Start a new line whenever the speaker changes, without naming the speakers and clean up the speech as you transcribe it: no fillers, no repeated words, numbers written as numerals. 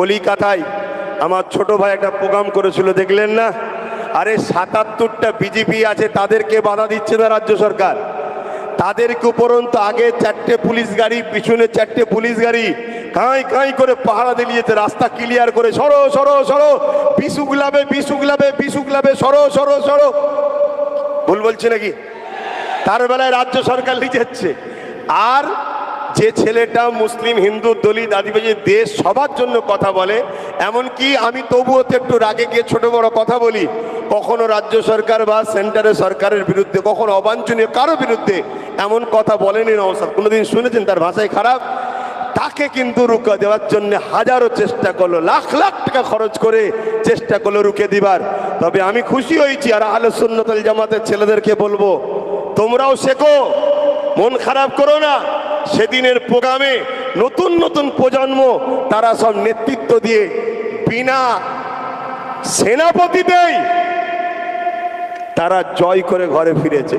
কলিকাতায় আমার ছোট ভাই একটা প্রোগ্রাম করেছিল, দেখলেন না? আরে ৭৭টা বিজেপি আছে, তাদেরকে বাধা দিচ্ছে না রাজ্য সরকার। তাদেরকে উপরন্তু আগে 4টে পুলিশ গাড়ি, পিছনে 4টে পুলিশ গাড়ি কাঁই কাঁই করে পাহারা দিলিয়েছে, রাস্তা ক্লিয়ার করে সরো সরো সরো, বিশুগুলাবে বিশুগুলাবে বিশুগুলাবে, সরো সরো সরো। ভুল বলছে নাকি? তার বেলায় রাজ্য সরকার লিখেছে। আর যে ছেলেটা মুসলিম, হিন্দু, দলিত, আদিবাসী, দেশ সবার জন্য কথা বলে, এমনকি আমি তবুও তো একটু রাগে গিয়ে ছোট বড় কথা বলি, কখনো রাজ্য সরকার বা সেন্টারের সরকারের বিরুদ্ধে, কখনো অবাঞ্ছনীয় কারো বিরুদ্ধে এমন কথা বলেনি নওশাদ। কোনোদিন শুনেছেন তার ভাষায় খারাপ? তাকে কিন্তু রুখে দেওয়ার জন্য হাজারো চেষ্টা করলো, লাখ লাখ টাকা খরচ করে চেষ্টা করলো রুখে দিবার। তবে আমি খুশি হয়েছি, আর আহলে সুন্নাত ওয়াল জামাতের ছেলেদেরকে বলবো, তোমরাও শেখো, মন খারাপ করো না। সেদিনের প্রোগ্রামে নতুন নতুন প্রজন্ম, তারা সব নেতৃত্ব দিয়ে বিনা সেনাপতিতেই তারা জয় করে ঘরে ফিরেছে।